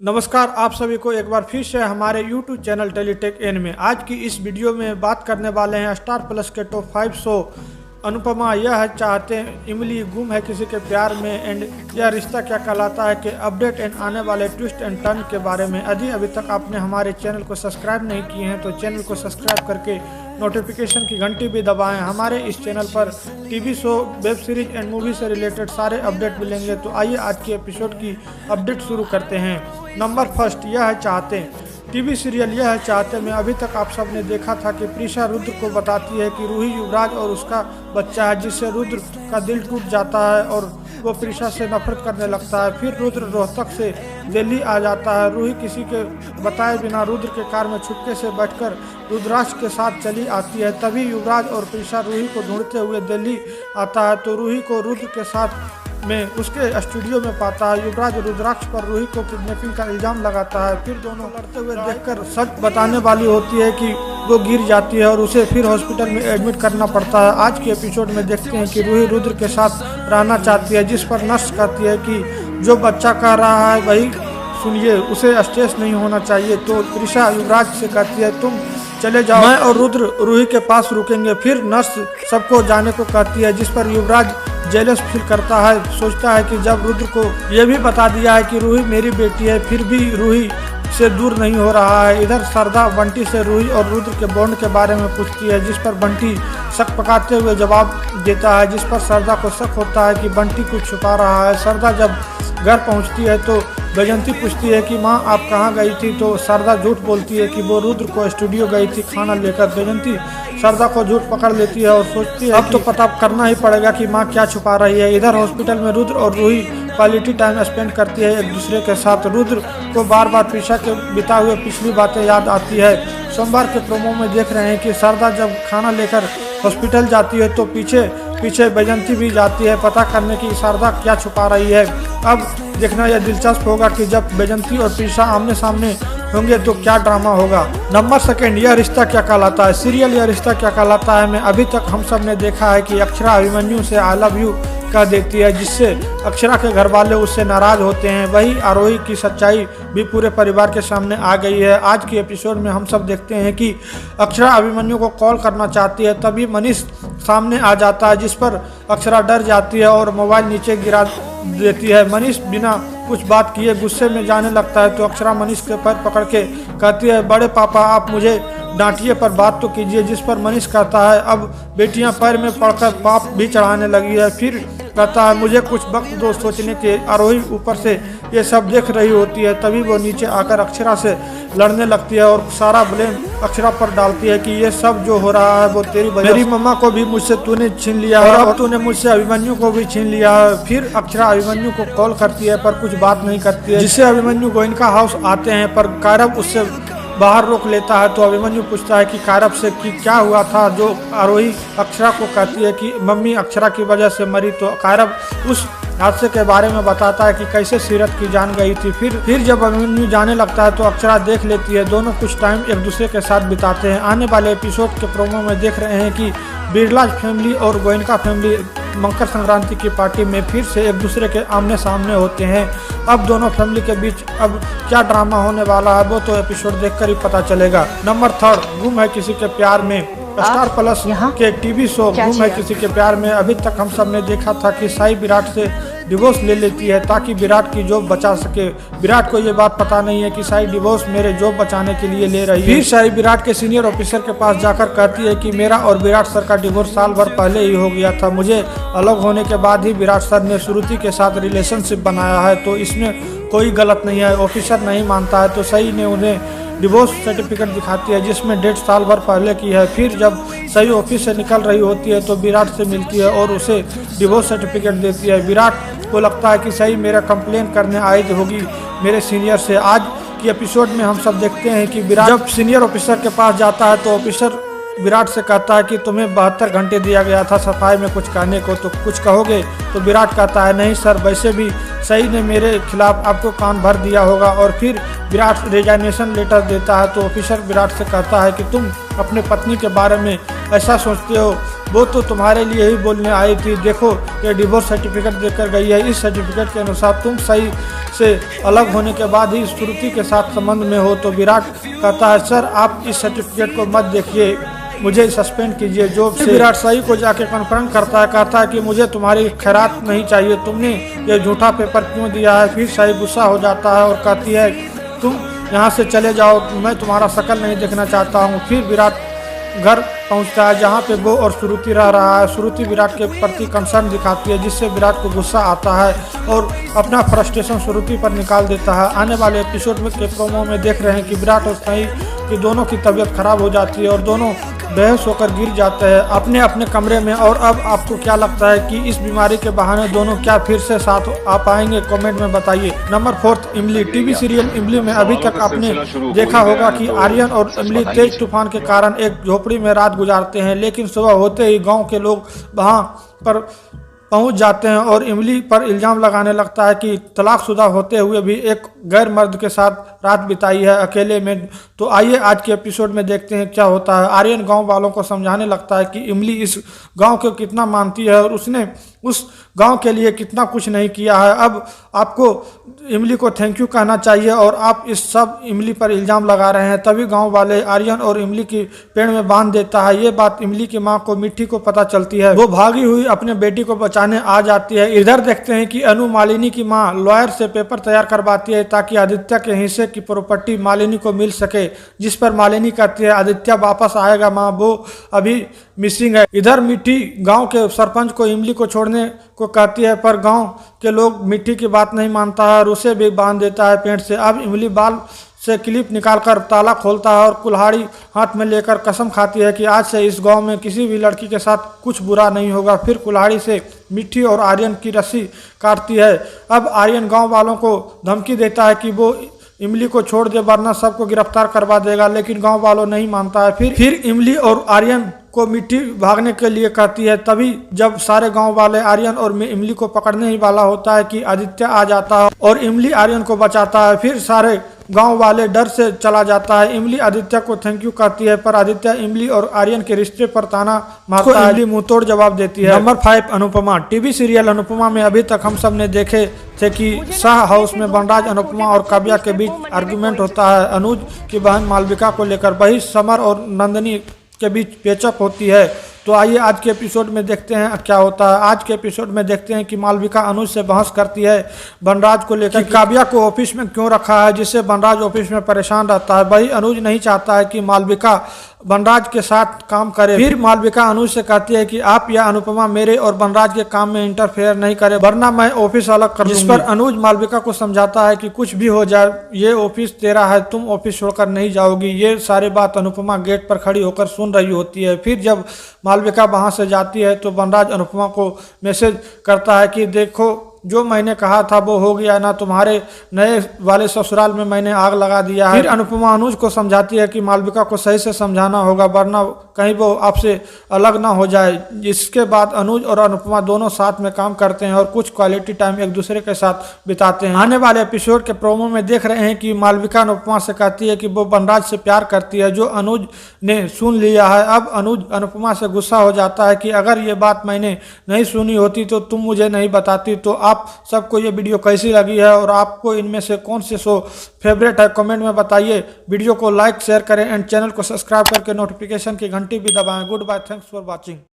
नमस्कार, आप सभी को एक बार फिर से हमारे YouTube चैनल टेलीटेक एन में। आज की इस वीडियो में बात करने वाले हैं स्टार प्लस के टॉप 5 शो अनुपमा यह चाहते हैं, इमली गुम है किसी के प्यार में एंड यह रिश्ता क्या कहलाता है के अपडेट एंड आने वाले ट्विस्ट एंड टर्न के बारे में। यदि अभी तक आपने हमारे चैनल को सब्सक्राइब नहीं किए हैं तो चैनल को सब्सक्राइब करके नोटिफिकेशन की घंटी भी दबाएं। हमारे इस चैनल पर TV show, web series and movie से रिलेटेड सारे अपडेट मिलेंगे। तो आइए आज के एपिसोड की अपडेट शुरू करते हैं। नंबर फर्स्ट, यह है चाहते। टीवी सीरियल यह है चाहते में अभी तक आप सब ने देखा था कि प्रीशा रुद्र को बताती है कि रूही युवराज और उसका बच्चा है, जिससे रुद्र का दिल टूट जाता है और वो प्रीशा से नफरत करने लगता है। फिर रुद्र रोहतक से दिल्ली आ जाता है। रूही किसी के बताए बिना रुद्र के कार में छुपके से बैठकर रुद्राक्ष के साथ चली आती है। तभी युवराज और प्रीशा रूही को ढूंढते हुए दिल्ली आता है तो रूही को रुद्र के साथ में उसके स्टूडियो में पाता है। युवराज रुद्राक्ष पर रूही को किडनैपिंग का इल्जाम लगाता है। फिर दोनों लड़ते हुए देखकर सच बताने वाली होती है कि वो गिर जाती है और उसे फिर हॉस्पिटल में एडमिट करना पड़ता है। आज के एपिसोड में देखते हैं कि रूही रुद्र के साथ रहना चाहती है, जिस पर नर्स कहती है कि जो बच्चा कह रहा है वही सुनिए, उसे स्ट्रेस नहीं होना चाहिए। तो प्रीशा युवराज से कहती है तुम चले जाओ, मैं और रुद्र रूही के पास रुकेंगे। फिर नर्स सबको जाने को कहती है, जिस पर युवराज जेलस फील करता है। सोचता है कि जब रुद्र को यह भी बता दिया है कि रूही मेरी बेटी है फिर भी रूही से दूर नहीं हो रहा है। इधर सरदा बंटी से रूही और रुद्र के बॉन्ड के बारे में पूछती है, जिस पर बंटी शक पकाते हुए जवाब देता है, जिस पर सरदा को शक होता है कि बंटी कुछ छुपा रहा है। सरदा जब घर पहुंचती है तो बैजंती पूछती है कि माँ आप कहाँ गई थी, तो सरदा झूठ बोलती है कि वो रुद्र को स्टूडियो गई थी खाना लेकर। बैजंती सरदा को झूठ पकड़ लेती है और सोचती है अब तो पता करना ही पड़ेगा कि माँ क्या छुपा रही है। इधर हॉस्पिटल में रुद्र और रूही क्वालिटी टाइम स्पेंड करती है एक दूसरे के साथ। रुद्र को बार बार प्रीशा के बिता हुए पिछली बातें याद आती है। सोमवार के प्रोमो में देख रहे हैं कि सरदा जब खाना लेकर हॉस्पिटल जाती है तो पीछे पीछे बैजंती भी जाती है पता करने की सरदा क्या छुपा रही है। अब देखना यह दिलचस्प होगा कि जब बैजंती और प्रीशा आमने सामने होंगे तो क्या ड्रामा होगा। नंबर सेकंड, यह रिश्ता क्या कहलाता है। सीरियल यह रिश्ता क्या कहलाता है में अभी तक हम सब ने देखा है कि अक्षरा अभिमन्यु से आई लव यू कह देती है, जिससे अक्षरा के घर वाले उससे नाराज होते हैं। वही आरोही की सच्चाई भी पूरे परिवार के सामने आ गई है। आज के एपिसोड में हम सब देखते हैं कि अक्षरा अभिमन्यु को कॉल करना चाहती है, तभी मनीष सामने आ जाता है, जिस पर अक्षरा डर जाती है और मोबाइल नीचे गिरा देती है। मनीष बिना कुछ बात किए गुस्से में जाने लगता है तो अक्षरा मनीष के पैर पकड़ के कहती है बड़े पापा आप मुझे डांटिए पर बात तो कीजिए, जिस पर मनीष कहता है अब बेटियां पैर में पड़कर पाप भी चढ़ाने लगी है। फिर कहता है मुझे कुछ वक्त दो सोचने के। आरोही ऊपर से ये सब देख रही होती है, तभी वो नीचे आकर अक्षरा से लड़ने लगती है और सारा ब्लेम अक्षरा पर डालती है कि ये सब जो हो रहा है वो तेरी वजह। मेरी मम्मा को भी मुझसे तूने छीन लिया है और तूने मुझसे अभिमन्यु को भी छीन लिया है। फिर अक्षरा अभिमन्यु को कॉल करती है पर कुछ बात नहीं करती है, जिससे अभिमन्यु गोयनका हाउस आते हैं पर कायरव उससे बाहर रोक लेता है। तो अभिमन्यु पूछता है कि कायरव से कि क्या हुआ था, जो आरोही अक्षरा को कहती है कि मम्मी अक्षरा की वजह से मरी। तो कायरव उस हादसे के बारे में बताता है कि कैसे सीरत की जान गई थी। फिर जब अभिमन्यु जाने लगता है तो अक्षरा देख लेती है। दोनों कुछ टाइम एक दूसरे के साथ बिताते हैं। आने वाले एपिसोड के प्रोमो में देख रहे हैं कि बिरला फैमिली और गोयनका फैमिली मकर संक्रांति की पार्टी में फिर से एक दूसरे के आमने सामने होते हैं। अब दोनों फैमिली के बीच अब क्या ड्रामा होने वाला है वो तो एपिसोड देखकर ही पता चलेगा। नंबर थर्ड, गुम है किसी के प्यार में। स्टार प्लस के टीवी शो गुम है किसी के प्यार में अभी तक हम सब ने देखा था कि साई विराट से डिवोर्स ले लेती है ताकि विराट की जॉब बचा सके। विराट को ये बात पता नहीं है कि साई डिवोर्स मेरे जॉब बचाने के लिए ले रही है। फिर साई विराट के सीनियर ऑफिसर के पास जाकर कहती है कि मेरा और विराट सर का डिवोर्स साल भर पहले ही हो गया था। मुझे अलग होने के बाद ही विराट सर ने श्रुति के साथ रिलेशनशिप बनाया है, तो इसमें कोई गलत नहीं है। ऑफिसर नहीं मानता है तो सही ने उन्हें डिवोर्स सर्टिफिकेट दिखाती है, जिसमें डेट साल भर पहले की है। फिर जब सही ऑफिस से निकल रही होती है तो विराट से मिलती है और उसे डिवोर्स सर्टिफिकेट देती है। विराट को लगता है कि सही मेरा कंप्लेन करने आई होगी मेरे सीनियर से। आज की एपिसोड में हम सब देखते हैं कि विराट जब सीनियर ऑफिसर के पास जाता है तो ऑफिसर विराट से कहता है कि तुम्हें 72 घंटे दिया गया था सफाई में कुछ कहने को, तो कुछ कहोगे। तो विराट कहता है नहीं सर, वैसे भी सही ने मेरे खिलाफ आपको कान भर दिया होगा। और फिर विराट रिजाइनेशन लेटर देता है तो ऑफिसर विराट से कहता है कि तुम अपने पत्नी के बारे में ऐसा सोचते हो वो तो तुम्हारे लिए ही बोलने आई थी, देखो ये डिवोर्स सर्टिफिकेट देकर गई है, इस सर्टिफिकेट के अनुसार तुम सही से अलग होने के बाद ही श्रुति के साथ संबंध में हो। तो विराट कहता है सर आप इस सर्टिफिकेट को मत देखिए, मुझे सस्पेंड कीजिए जॉब से। विराट सही को जाके कन्फ्रंट करता है, कहता है कि मुझे तुम्हारी खैरात नहीं चाहिए, तुमने ये झूठा पेपर क्यों दिया है। फिर सही गुस्सा हो जाता है और कहती है तुम यहाँ से चले जाओ, मैं तुम्हारा शक्ल नहीं देखना चाहता हूँ। फिर विराट घर पहुंचता है जहाँ पे वो और श्रुति रह रहा है। श्रुति विराट के प्रति कंसर्न दिखाती है जिससे विराट को गुस्सा आता है और अपना फ्रस्ट्रेशन श्रुति पर निकाल देता है। आने वाले एपिसोड में के प्रोमो में देख रहे हैं कि विराट और सही की दोनों की तबीयत खराब हो जाती है और दोनों बेहोश होकर गिर जाते हैं अपने अपने कमरे में। और अब आपको क्या लगता है कि इस बीमारी के बहाने दोनों क्या फिर से साथ आ पाएंगे, कमेंट में बताइए। नंबर 4 इमली। टीवी सीरियल इमली में अभी तक आपने देखा होगा कि आर्यन और इमली तेज तूफान के कारण एक झोपड़ी में रात गुजारते हैं, लेकिन सुबह होते ही गांव के लोग वहां पर पहुंच जाते हैं और इमली पर इल्ज़ाम लगाने लगता है कि तलाकशुदा होते हुए भी एक गैर मर्द के साथ रात बिताई है अकेले में। तो आइए आज के एपिसोड में देखते हैं क्या होता है। आर्यन गांव वालों को समझाने लगता है कि इमली इस गांव को कितना मानती है और उसने उस गांव के लिए कितना कुछ नहीं किया है। अब आपको इमली को थैंक यू कहना चाहिए और आप इस सब इमली पर इल्ज़ाम लगा रहे हैं। तभी गांव वाले आर्यन और इमली की पेड़ में बांध देता है। ये बात इमली की माँ को मिट्टी को पता चलती है, वो भागी हुई अपने बेटी को बचाने आ जाती है। इधर देखते हैं कि अनु मालिनी की माँ लॉयर से पेपर तैयार करवाती है ताकि आदित्य के हिस्से की प्रॉपर्टी मालिनी को मिल सके, जिस पर मालिनी कहती है आदित्य वापस आएगा माँ, वो अभी मिसिंग है। इधर मिट्टी गांव के सरपंच को इमली को छोड़ने को कहती है, पर गांव के लोग मिट्टी की बात नहीं मानता है और उसे भी बांध देता है पेड़ से। अब इमली बाल से क्लिप निकालकर ताला खोलता है और कुल्हाड़ी हाथ में लेकर कसम खाती है कि आज से इस गांव में किसी भी लड़की के साथ कुछ बुरा नहीं होगा। फिर कुल्हाड़ी से मिट्टी और आर्यन की रस्सी काटती है। अब आर्यन गांव वालों को धमकी देता है कि वो इमली को छोड़ दे वरना सबको गिरफ्तार करवा देगा, लेकिन गांव वालों नहीं मानता है। फिर इमली और आर्यन को मिट्टी भागने के लिए कहती है। तभी जब सारे गांव वाले आर्यन और इमली को पकड़ने ही वाला होता है कि आदित्य आ जाता है और इमली आर्यन को बचाता है। फिर सारे गांव वाले डर से चला जाता है। इमली आदित्य को थैंक यू कहती है, पर आदित्य इमली और आर्यन के रिश्ते पर ताना मारता है। इमली मुंहतोड़ जवाब देती है। Number 5 Anupama. TV serial Anupama में अभी तक हम सब ने देखे थे कि शाह हाउस में बनराज, अनुपमा और काव्या के बीच आर्गुमेंट होता है अनुज की बहन मालविका को लेकर। वही समर और नंदिनी के बीच पेचअप होती है। तो आइए आज के एपिसोड में देखते हैं क्या होता है। आज के एपिसोड में देखते हैं कि मालविका अनुज से बहस करती है बनराज को लेकर, काव्या को ऑफिस में क्यों रखा है, जिससे बनराज ऑफिस में परेशान रहता है। वही अनुज नहीं चाहता है कि मालविका बनराज के साथ काम करे। फिर मालविका अनुज से कहती है कि आप या अनुपमा मेरे और बनराज के काम में इंटरफेयर नहीं करे वरना मैं ऑफिस अलग कर दूंगी। जिस पर अनुज मालविका को समझाता है कि कुछ भी हो जाए ये ऑफिस तेरा है, तुम ऑफिस छोड़कर नहीं जाओगी। ये सारी बात अनुपमा गेट पर खड़ी होकर सुन रही होती है। फिर जब मालविका वहां से जाती है तो बनराज अनुपमा को मैसेज करता है कि देखो जो मैंने कहा था वो हो गया ना, तुम्हारे नए वाले ससुराल में मैंने आग लगा दिया है। फिर अनुपमा अनुज को समझाती है कि मालविका को सही से समझाना होगा वरना कहीं वो आपसे अलग ना हो जाए। इसके बाद अनुज और अनुपमा दोनों साथ में काम करते हैं और कुछ क्वालिटी टाइम एक दूसरे के साथ बिताते हैं। आने वाले एपिसोड के प्रोमो में देख रहे हैं कि मालविका अनुपमा से कहती है कि वो बनराज से प्यार करती है, जो अनुज ने सुन लिया है। अब अनुज अनुपमा से गुस्सा हो जाता है कि अगर ये बात मैंने नहीं सुनी होती तो तुम मुझे नहीं बताती। तो आप सबको ये वीडियो कैसी लगी है और आपको इनमें से कौन से शो फेवरेट है, कमेंट में बताइए। वीडियो को लाइक शेयर करें एंड चैनल को सब्सक्राइब करके नोटिफिकेशन की घंटी भी दबाएं। Goodbye, thanks for watching.